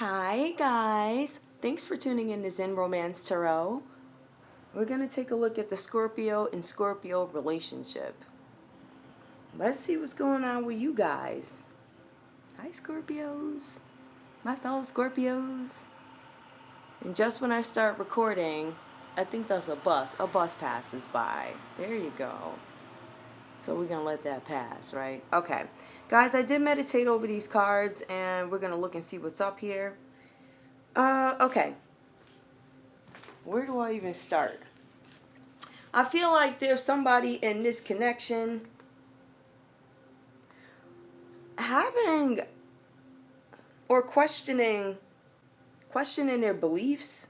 Hi guys, thanks for tuning in to Zen Romance Tarot. We're going to take a look at the Scorpio and Scorpio relationship. Let's see what's going on with you guys. Hi Scorpios, my fellow Scorpios. And just when I start recording, I think that's a bus passes by. There you go. So we're going to let that pass, right? Okay. Guys, I did meditate over these cards, and we're going to look and see what's up here. Okay. Where do I even start? I feel like there's somebody in this connection having or questioning their beliefs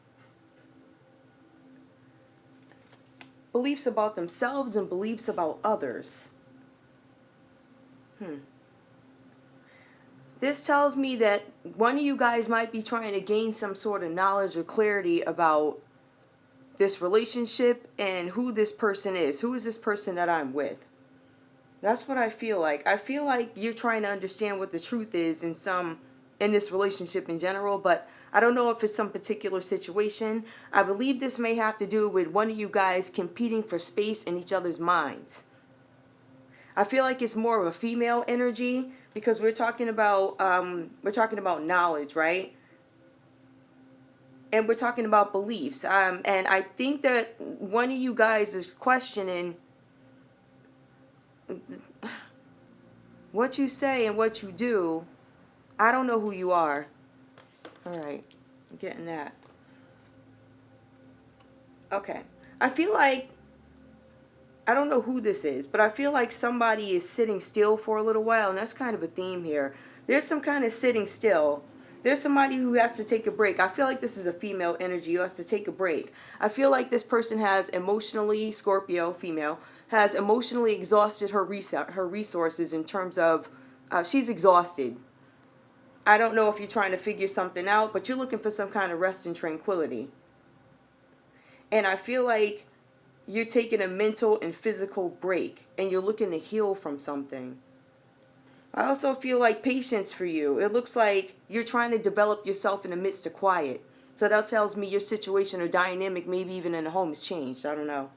about themselves and beliefs about others. This tells me that one of you guys might be trying to gain some sort of knowledge or clarity about this relationship and who this person is. Who is this person that I'm with? That's what I feel like. I feel like you're trying to understand what the truth is in this relationship in general, but I don't know if it's some particular situation. I believe this may have to do with one of you guys competing for space in each other's minds. I feel like it's more of a female energy because we're talking about knowledge, right? And we're talking about beliefs. And I think that one of you guys is questioning what you say and what you do. I don't know who you are. All right, I'm getting that. Okay, I feel like, I don't know who this is, but I feel like somebody is sitting still for a little while, and that's kind of a theme here. There's some kind of sitting still. There's somebody who has to take a break. I feel like this is a female energy who has to take a break. I feel like this person has emotionally, Scorpio, female, has emotionally exhausted her resources in terms of, she's exhausted. I don't know if you're trying to figure something out, but you're looking for some kind of rest and tranquility. And I feel like you're taking a mental and physical break, and you're looking to heal from something. I also feel like patience for you. It looks like you're trying to develop yourself in the midst of quiet. So that tells me your situation or dynamic, maybe even in the home, has changed. I don't know.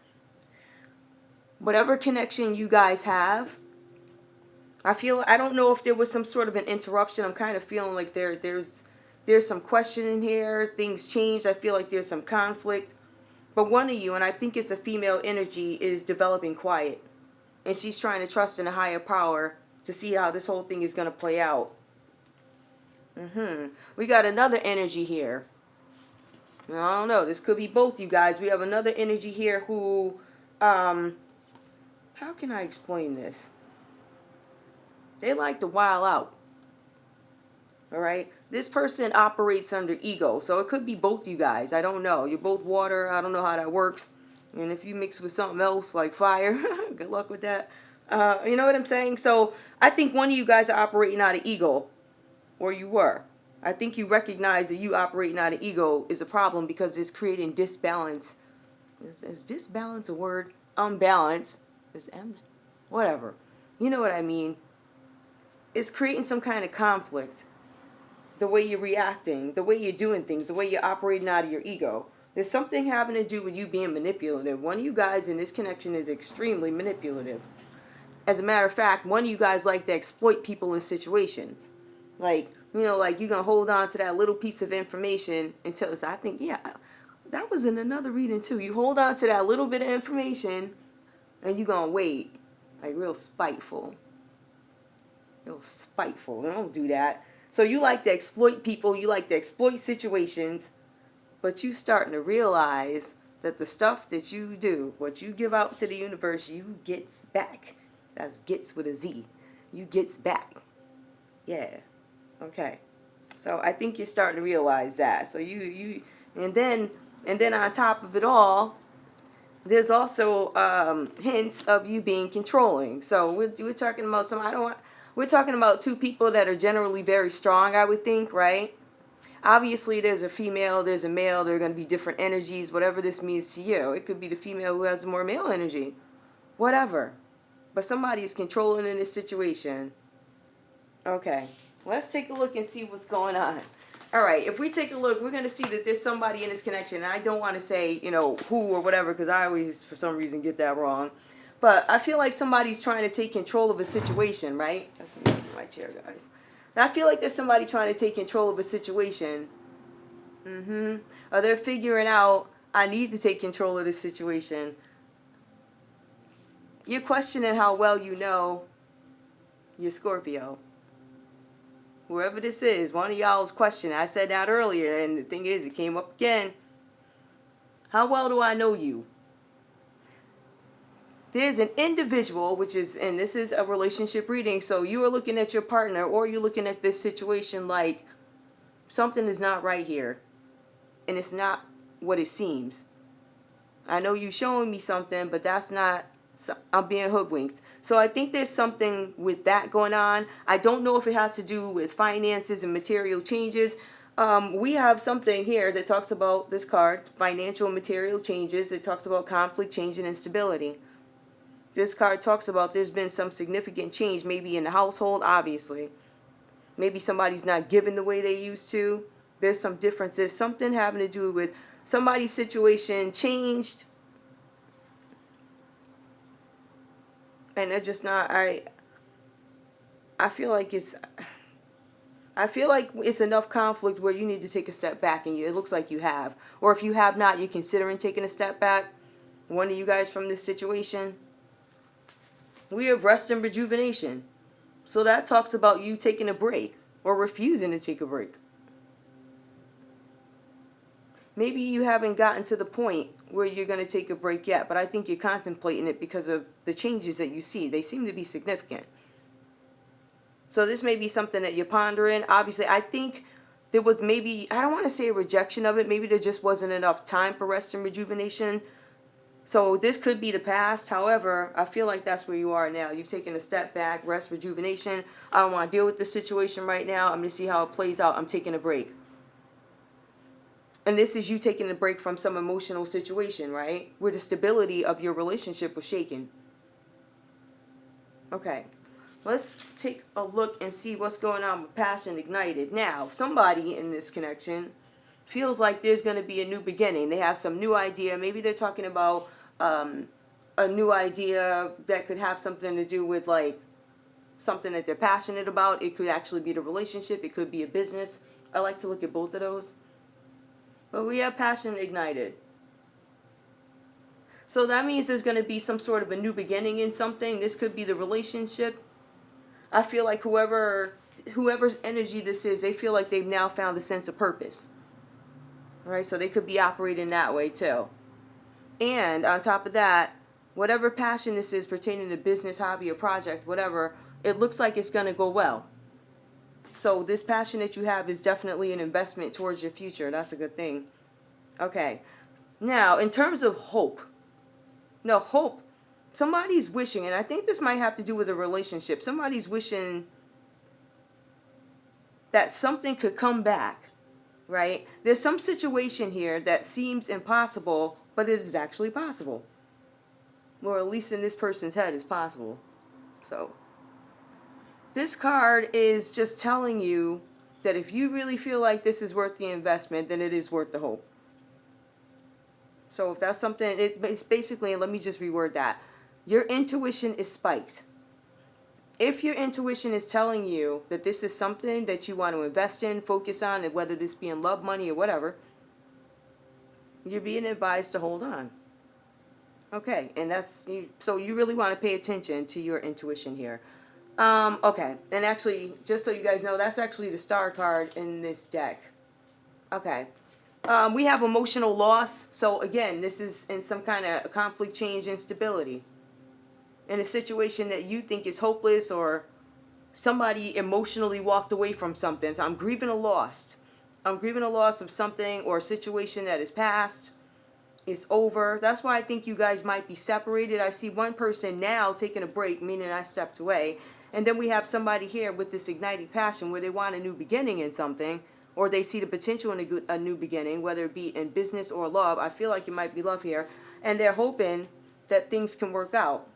Whatever connection you guys have, I don't know if there was some sort of an interruption. I'm kind of feeling like there's some questioning here. Things changed. I feel like there's some conflict. But one of you, and I think it's a female energy, is developing quiet. And she's trying to trust in a higher power to see how this whole thing is going to play out. We got another energy here. I don't know. This could be both you guys. We have another energy here who, how can I explain this? They like to wild out. All right. This person operates under ego. So it could be both you guys. I don't know. You're both water. I don't know how that works. And if you mix with something else like fire, good luck with that. You know what I'm saying? So I think one of you guys are operating out of ego. Or you were. I think you recognize that you operating out of ego is a problem because it's creating disbalance. Is disbalance a word? Unbalance. Whatever. You know what I mean. It's creating some kind of conflict. The way you're reacting, the way you're doing things, the way you're operating out of your ego. There's something having to do with you being manipulative. One of you guys in this connection is extremely manipulative. As a matter of fact, one of you guys like to exploit people in situations. Like, you know, like you're going to hold on to that little piece of information until it's, I think, yeah, that was in another reading too. You hold on to that little bit of information and you're going to wait. Like real spiteful. Real spiteful. Don't do that. So you like to exploit people, you like to exploit situations, but you starting to realize that the stuff that you do, what you give out to the universe, you gets back. That's gets with a Z. You gets back. Yeah. Okay. So I think you're starting to realize that. So and then on top of it all, there's also hints of you being controlling. So we're talking about we're talking about two people that are generally very strong, I would think, right? Obviously, there's a female, there's a male. There are going to be different energies, whatever this means to you. It could be the female who has more male energy. Whatever. But somebody is controlling in this situation. Okay. Let's take a look and see what's going on. All right, if we take a look, we're going to see that there's somebody in this connection. And I don't want to say, you know, who or whatever, because I always, for some reason, get that wrong. But I feel like somebody's trying to take control of a situation, right? That's me in my chair, guys. I feel like there's somebody trying to take control of a situation. Or they're figuring out, I need to take control of this situation. You're questioning how well you know your Scorpio. Whoever this is, one of y'all is questioning. I said that earlier, and the thing is, it came up again. How well do I know you? There's an individual, which is, and this is a relationship reading, so you are looking at your partner, or you're looking at this situation like something is not right here, and it's not what it seems. I know you showing me something, but that's not, I'm being hoodwinked. So I think there's something with that going on. I don't know if it has to do with finances and material changes. We have something here that talks about this card, financial and material changes. It talks about conflict, change, and instability. This card talks about there's been some significant change, maybe in the household, obviously. Maybe somebody's not giving the way they used to. There's some difference. There's something having to do with somebody's situation changed. And they're just not, I feel like it's enough conflict where you need to take a step back, and it looks like you have. Or if you have not, you're considering taking a step back. One of you guys from this situation. We have rest and rejuvenation. So that talks about you taking a break or refusing to take a break. Maybe you haven't gotten to the point where you're going to take a break yet, but I think you're contemplating it because of the changes that you see. They seem to be significant. So this may be something that you're pondering. Obviously, I think there was maybe, I don't want to say a rejection of it. Maybe there just wasn't enough time for rest and rejuvenation. So this could be the past. However, I feel like that's where you are now. You've taken a step back, rest, rejuvenation. I don't want to deal with the situation right now. I'm going to see how it plays out. I'm taking a break. And this is you taking a break from some emotional situation, right? Where the stability of your relationship was shaken. Okay. Let's take a look and see what's going on with passion ignited. Now, somebody in this connection feels like there's going to be a new beginning. They have some new idea. Maybe they're talking about a new idea that could have something to do with like something that they're passionate about. It could actually be the relationship. It could be a business. I like to look at both of those. But we have passion ignited. So that means there's going to be some sort of a new beginning in something. This could be the relationship. I feel like whoever's energy this is, they feel like they've now found a sense of purpose. All right, so they could be operating that way too. And on top of that, whatever passion this is pertaining to business, hobby, or project, whatever, it looks like it's going to go well. So this passion that you have is definitely an investment towards your future. That's a good thing. Okay. Now, in terms of hope. No, hope. Somebody's wishing, and I think this might have to do with a relationship. Somebody's wishing that something could come back, right? There's some situation here that seems impossible, but it is actually possible. Or at least in this person's head, it's possible. So this card is just telling you that if you really feel like this is worth the investment, then it is worth the hope. So if that's something, it's basically, and let me just reword that. Your intuition is spiked. If your intuition is telling you that this is something that you want to invest in, focus on, and whether this be in love, money, or whatever, you're being advised to hold on. Okay, and that's you. So you really want to pay attention to your intuition here. Okay, and actually, just so you guys know, that's actually the star card in this deck. Okay. We have emotional loss. So again, this is in some kind of conflict, change, instability. In a situation that you think is hopeless, or somebody emotionally walked away from something. So I'm grieving a loss. I'm grieving a loss of something or a situation that is past. It's over. That's why I think you guys might be separated. I see one person now taking a break, meaning I stepped away. And then we have somebody here with this igniting passion where they want a new beginning in something, or they see the potential in a new beginning, whether it be in business or love. I feel like it might be love here. And they're hoping that things can work out.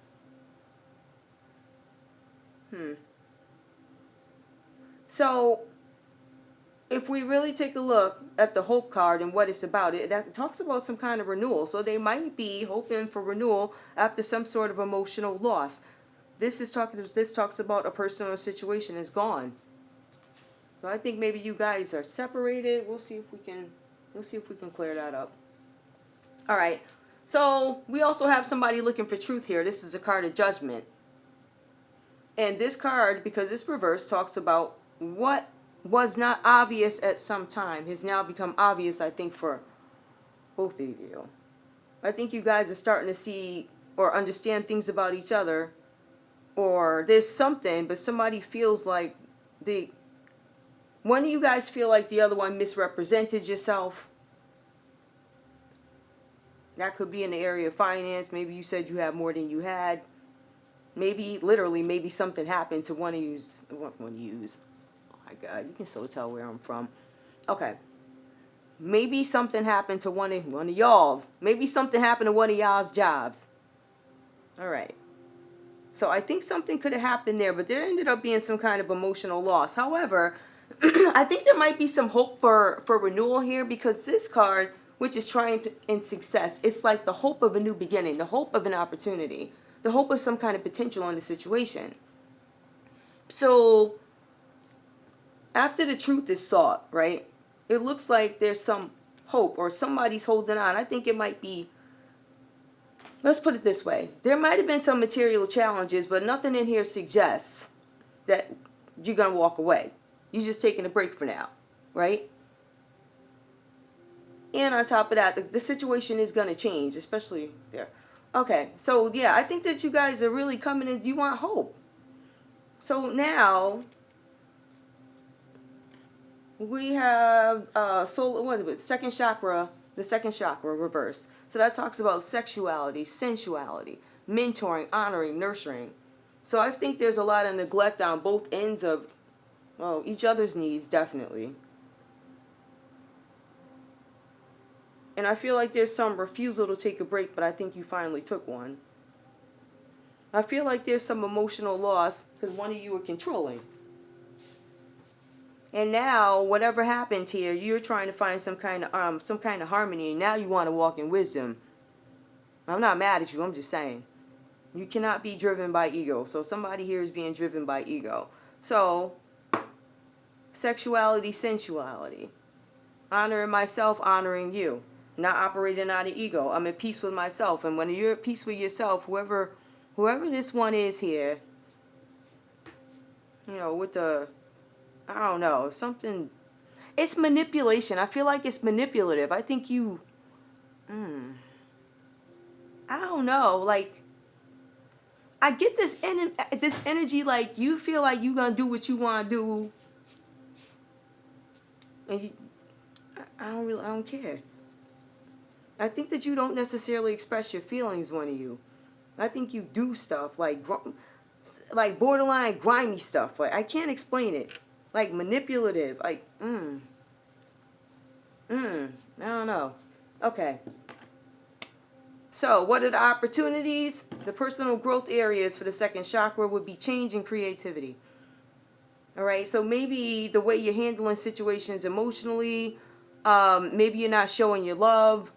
So if we really take a look at the hope card and what it's about, that talks about some kind of renewal. So they might be hoping for renewal after some sort of emotional loss. This talks about a personal situation is gone. So I think maybe you guys are separated. We'll see if we can clear that up. All right. So we also have somebody looking for truth here. This is a card of judgment. And this card, because it's reversed, talks about what was not obvious at some time has now become obvious, I think, for both of you. I think you guys are starting to see or understand things about each other, or there's something, but somebody feels like one of you guys feel like the other one misrepresented yourself. That could be in the area of finance. Maybe you said you have more than you had. Maybe, literally, maybe something happened to one of yous. Oh my God, you can so tell where I'm from. Okay. Maybe something happened to one of y'all's. Maybe something happened to one of y'all's jobs. All right. So I think something could have happened there, but there ended up being some kind of emotional loss. However, I think there might be some hope for renewal here, because this card, which is triumph and success, it's like the hope of a new beginning, the hope of an opportunity, the hope of some kind of potential in the situation. So after the truth is sought, right, it looks like there's some hope or somebody's holding on. I think it might be, let's put it this way. There might have been some material challenges, but nothing in here suggests that you're going to walk away. You're just taking a break for now, right? And on top of that, the situation is going to change, especially there. Okay, so yeah, I think that you guys are really coming in. You want hope. So now we have second chakra, the second chakra reverse. So that talks about sexuality, sensuality, mentoring, honoring, nurturing. So I think there's a lot of neglect on both ends of, well, each other's needs, definitely. And I feel like there's some refusal to take a break, but I think you finally took one. I feel like there's some emotional loss because one of you are controlling. And now, whatever happened here, you're trying to find some kind of harmony. And now you want to walk in wisdom. I'm not mad at you. I'm just saying. You cannot be driven by ego. So somebody here is being driven by ego. So, sexuality, sensuality. Honoring myself, honoring you. Not operating out of ego. I'm at peace with myself. And when you're at peace with yourself, whoever this one is here, you know, with the, I don't know, something, it's manipulation. I feel like it's manipulative. I think you, I don't know, like, I get this energy like you feel like you're going to do what you want to do. And I don't care. I think that you don't necessarily express your feelings, one of you. I think you do stuff like borderline grimy stuff. Like, I can't explain it. Like manipulative. Like, I don't know. Okay. So, what are the opportunities? The personal growth areas for the second chakra would be change and creativity. All right. So maybe the way you're handling situations emotionally, maybe you're not showing your love.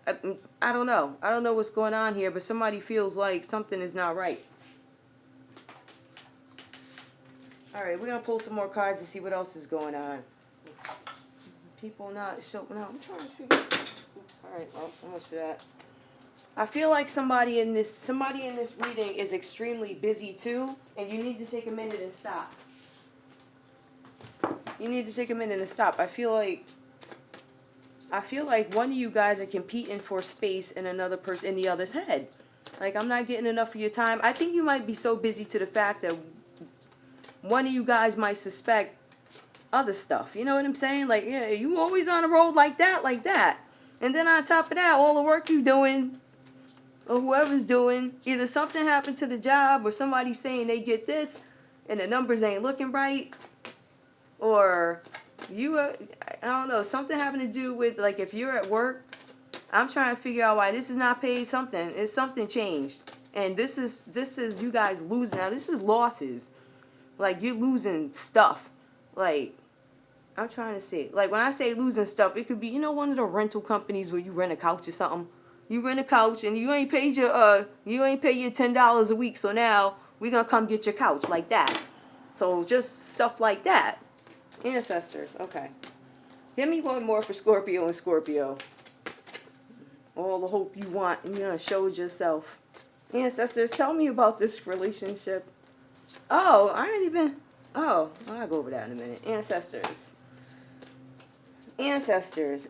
I don't know. I don't know what's going on here, but somebody feels like something is not right. All right, we're going to pull some more cards to see what else is going on. People not showing up. I'm trying to figure out. Oops, all right, well, so much for that. I feel like somebody in this reading is extremely busy too, and you need to take a minute and stop. You need to take a minute and stop. I feel like one of you guys are competing for space in another person, in the other's head. Like, I'm not getting enough of your time. I think you might be so busy to the fact that one of you guys might suspect other stuff. You know what I'm saying? Like, yeah, you always on a road like that. And then on top of that, all the work you doing, or whoever's doing, either something happened to the job, or somebody's saying they get this, and the numbers ain't looking right, or you, I don't know, something having to do with, like, if you're at work, I'm trying to figure out why this is not paid something. It's something changed. And this is you guys losing. Now, this is losses. Like, you're losing stuff. Like, I'm trying to see. Like when I say losing stuff, it could be, one of the rental companies where you rent a couch or something. You rent a couch and you ain't paid your $10 a week, so now we're gonna come get your couch like that. So just stuff like that. Ancestors, okay. Give me one more for Scorpio and Scorpio. All the hope you want, and you're gonna show it yourself. Ancestors, tell me about this relationship. Oh, I didn't even. Oh, I'll go over that in a minute. Ancestors. Ancestors.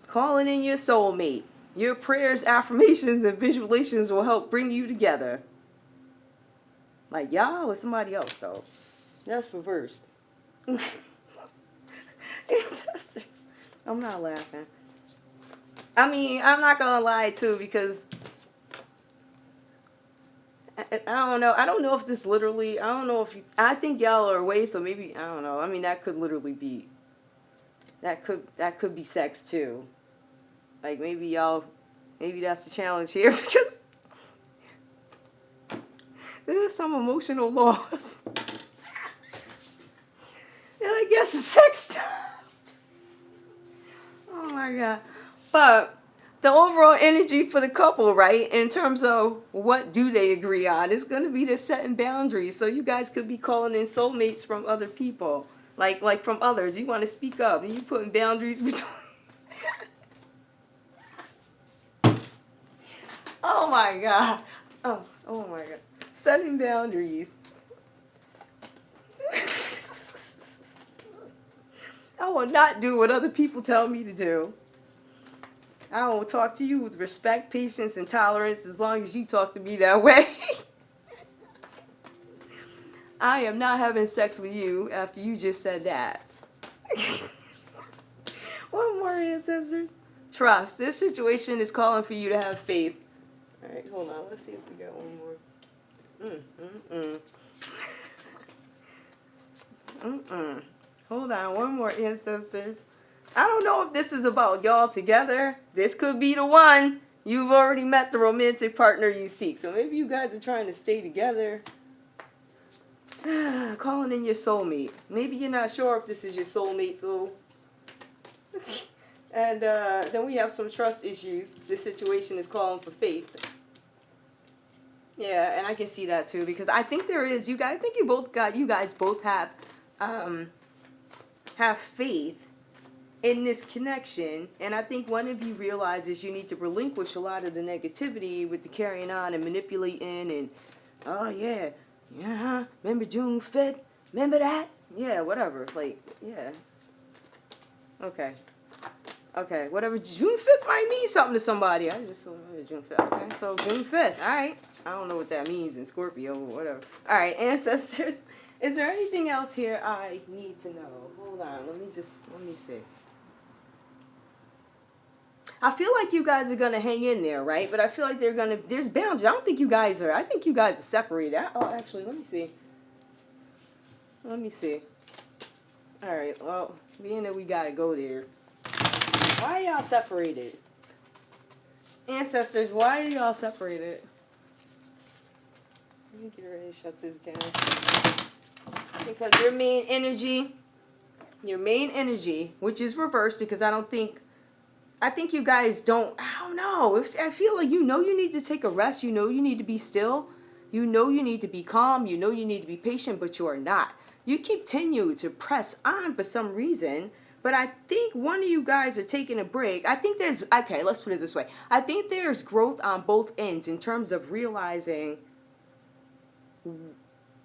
Calling in your soulmate. Your prayers, affirmations, and visualizations will help bring you together. Like y'all or somebody else, though. That's reversed. Ancestors. I'm not laughing. I mean, I'm not gonna lie too, because I don't know. I don't know if this literally. I don't know if I think y'all are away, so maybe I don't know. I mean, that could literally be. That could be sex too. Like maybe that's the challenge here, because there's some emotional loss. And I guess it's sex time. Oh my God. But the overall energy for the couple, right, in terms of what do they agree on, is going to be the setting boundaries. So you guys could be calling in soulmates from other people, like from others. You want to speak up, and you putting boundaries between. Oh my God. Oh my God. Setting boundaries. I will not do what other people tell me to do. I will talk to you with respect, patience, and tolerance as long as you talk to me that way. I am not having sex with you after you just said that. One more, ancestors. Trust. This situation is calling for you to have faith. All right, hold on. Let's see if we got one more. Hold on, one more, ancestors. I don't know if this is about y'all together. This could be the one. You've already met the romantic partner you seek. So maybe you guys are trying to stay together. Calling in your soulmate. Maybe you're not sure if this is your soulmate, so... And then we have some trust issues. This situation is calling for faith. Yeah, and I can see that too, because I think there is, you guys, I think you guys both have faith in this connection, and I think one of you realizes you need to relinquish a lot of the negativity with the carrying on and manipulating and, oh yeah, remember June 5th? Remember that? Yeah, whatever, like, yeah. Okay, whatever, June 5th might mean something to somebody. I just saw June 5th. Okay, so June 5th, alright. I don't know what that means in Scorpio or whatever. Alright, ancestors, is there anything else here I need to know? Hold on, let me see. I feel like you guys are going to hang in there, right? But I feel like there's boundaries. I think you guys are separated. Actually, let me see. All right, well, being that we got to go there. Why are y'all separated? Ancestors, why are y'all separated? Let me get ready to shut this down. Because your main energy, which is reversed, because I think you guys don't, I don't know. I feel like you need to take a rest. You need to be still. You need to be calm. You need to be patient, but you are not. You continue to press on for some reason, but I think one of you guys are taking a break. I think let's put it this way. I think there's growth on both ends in terms of realizing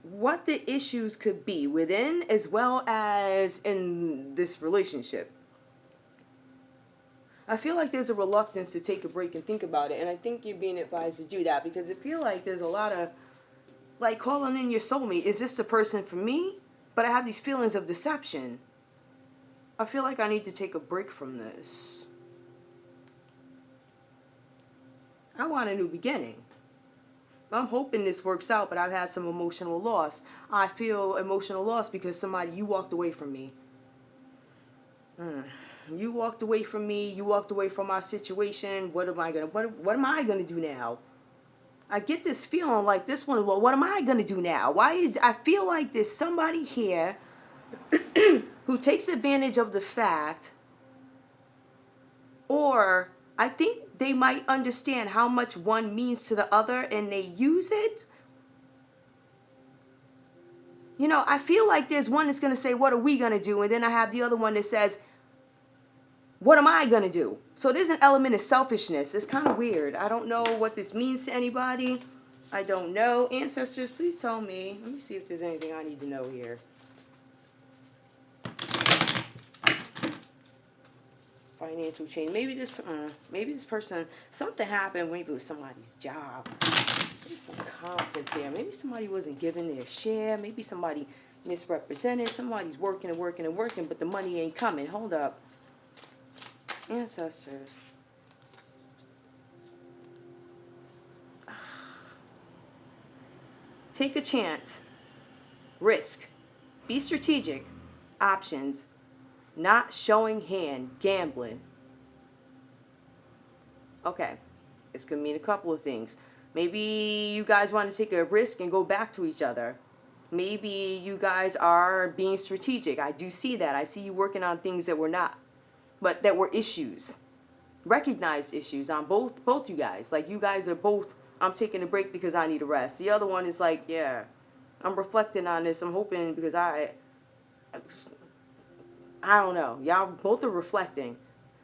what the issues could be within as well as in this relationship. I feel like there's a reluctance to take a break and think about it, and I think you're being advised to do that, because I feel like there's a lot of, like, calling in your soulmate. Is this the person for me? But I have these feelings of deception. I feel like I need to take a break from this. I want a new beginning. I'm hoping this works out, but I've had some emotional loss. I feel emotional loss because you walked away from me. You walked away from me. You walked away from our situation. What am I gonna do now? I get this feeling like this one, well, what am I going to do now? I feel like there's somebody here who takes advantage of the fact, or I think they might understand how much one means to the other and they use it. You know, I feel like there's one that's going to say, what are we going to do? And then I have the other one that says, what am I going to do? So there's an element of selfishness. It's kind of weird. I don't know what this means to anybody. I don't know. Ancestors, please tell me. Let me see if there's anything I need to know here. Financial change. Maybe this person, something happened maybe with somebody's job. There's some conflict there. Maybe somebody wasn't given their share. Maybe somebody misrepresented. Somebody's working and working and working, but the money ain't coming. Hold up. Ancestors. Take a chance. Risk. Be strategic. Options. Not showing hand. Gambling. Okay. This could mean a couple of things. Maybe you guys want to take a risk and go back to each other. Maybe you guys are being strategic. I do see that. I see you working on things that were not, but that were issues. Recognized issues on both you guys. Like, you guys are both, I'm taking a break because I need a rest. The other one is like, yeah, I'm reflecting on this. I'm hoping because I don't know. Y'all both are reflecting.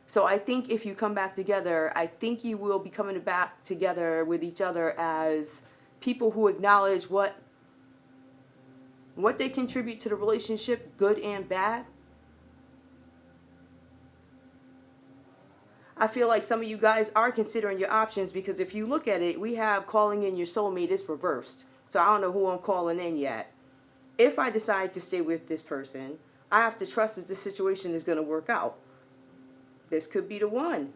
So I think if you come back together, I think you will be coming back together with each other as people who acknowledge what they contribute to the relationship, good and bad. I feel like some of you guys are considering your options, because if you look at it, we have calling in your soulmate is reversed. So I don't know who I'm calling in yet. If I decide to stay with this person, I have to trust that this situation is going to work out. This could be the one.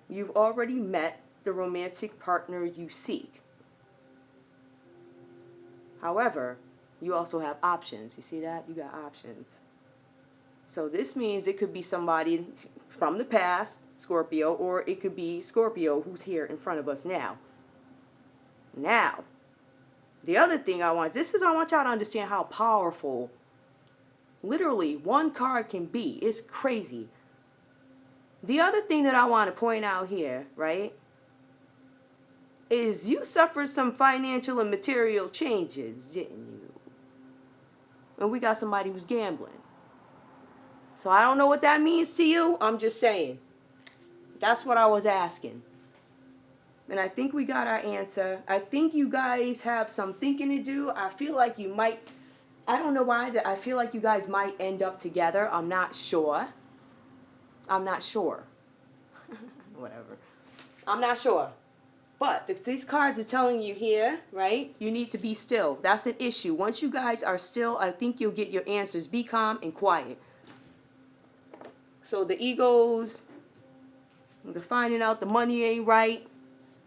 You've already met the romantic partner you seek. However, you also have options. You see that? You got options. So this means it could be somebody from the past, Scorpio, or it could be Scorpio who's here in front of us now. Now, the other thing I want y'all to understand how powerful literally one card can be. It's crazy. The other thing that I want to point out here, right, is you suffered some financial and material changes, didn't you? And we got somebody who's gambling. So I don't know what that means to you. I'm just saying. That's what I was asking. And I think we got our answer. I think you guys have some thinking to do. I feel like you might, I don't know why, I feel like you guys might end up together. I'm not sure. Whatever. I'm not sure. But these cards are telling you here, right? You need to be still. That's an issue. Once you guys are still, I think you'll get your answers. Be calm and quiet. So the egos, the finding out the money ain't right.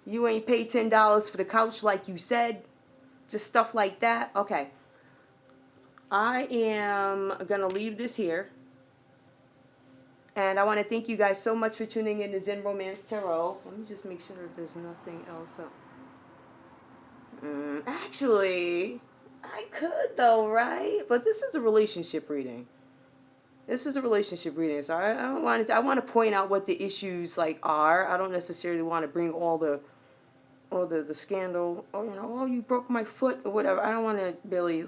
You ain't paid $10 for the couch like you said. Just stuff like that. Okay. I am going to leave this here. And I want to thank you guys so much for tuning in to Zen Romance Tarot. Let me just make sure there's nothing else. Actually, I could though, right? But this is a relationship reading. So I want to point out what the issues like are. I don't necessarily want to bring all the scandal. Oh, you broke my foot or whatever. I don't want to, Billy.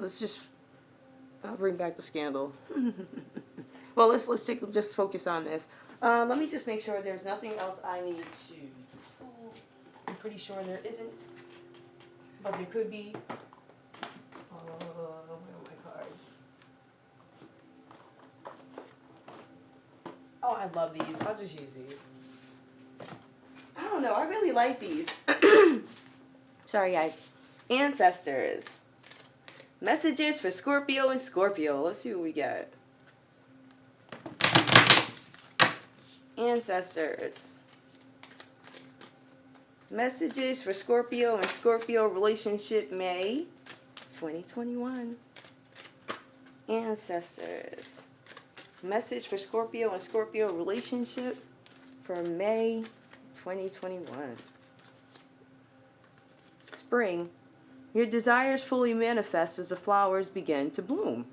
I'll bring back the scandal. Well, let's just focus on this. Let me just make sure there's nothing else I need to. I'm pretty sure there isn't, but there could be. Where are my cards? Oh, I love these. I'll just use these. I don't know. I really like these. Sorry, guys. Ancestors. Messages for Scorpio and Scorpio. Let's see what we got. Ancestors. Messages for Scorpio and Scorpio relationship May 2021. Ancestors. Message for Scorpio and Scorpio relationship for May 2021. spring. Your desires fully manifest as the flowers begin to bloom.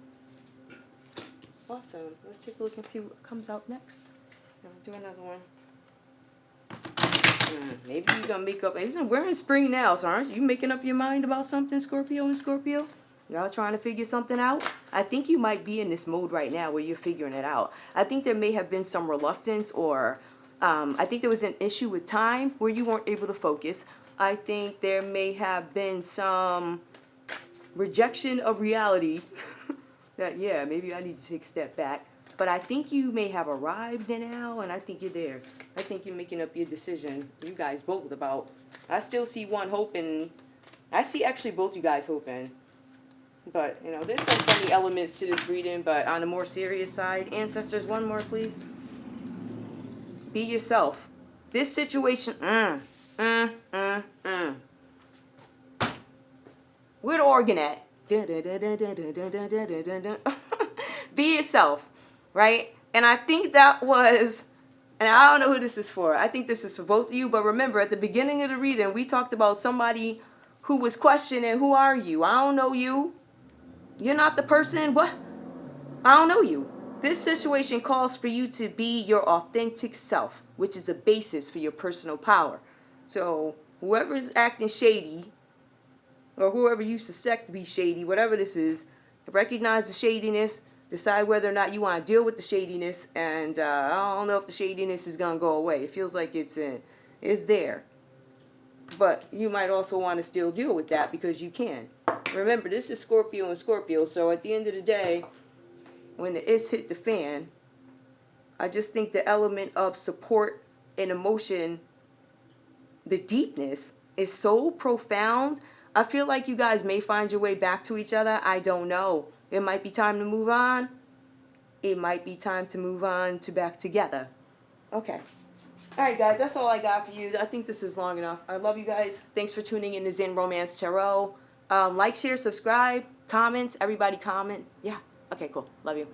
Awesome. Let's take a look and see what comes out next. I'll do another one. Maybe you're going to make up. We're in spring now, so aren't you making up your mind about something, Scorpio and Scorpio? Y'all trying to figure something out? I think you might be in this mode right now where you're figuring it out. I think there may have been some reluctance, or I think there was an issue with time where you weren't able to focus. I think there may have been some rejection of reality that, yeah, maybe I need to take a step back. But I think you may have arrived now, and I think you're there. I think you're making up your decision, you guys both, about. I still see one hoping. I see actually both you guys hoping. But, you know, there's some funny elements to this reading, but on a more serious side. Ancestors, one more, please. Be yourself. This situation, Where the organ at? Be yourself, right? And I think that was, and I don't know who this is for. I think this is for both of you, but remember, at the beginning of the reading, we talked about somebody who was questioning, who are you? I don't know you. You're not the person. What? I don't know you. This situation calls for you to be your authentic self, which is a basis for your personal power. So whoever is acting shady, or whoever you suspect to be shady, whatever this is, recognize the shadiness, decide whether or not you want to deal with the shadiness, and I don't know if the shadiness is going to go away. It feels like it's there. But you might also want to still deal with that because you can. Remember, this is Scorpio and Scorpio, so at the end of the day, when the is hit the fan, I just think the element of support and emotion, the deepness, is so profound. I feel like you guys may find your way back to each other. I don't know. It might be time to move on. It might be time to move on to back together. Okay. All right, guys, that's all I got for you. I think this is long enough. I love you guys. Thanks for tuning in to Zen Romance Tarot. Like, share, subscribe, comments. Everybody comment. Yeah. Okay, cool. Love you.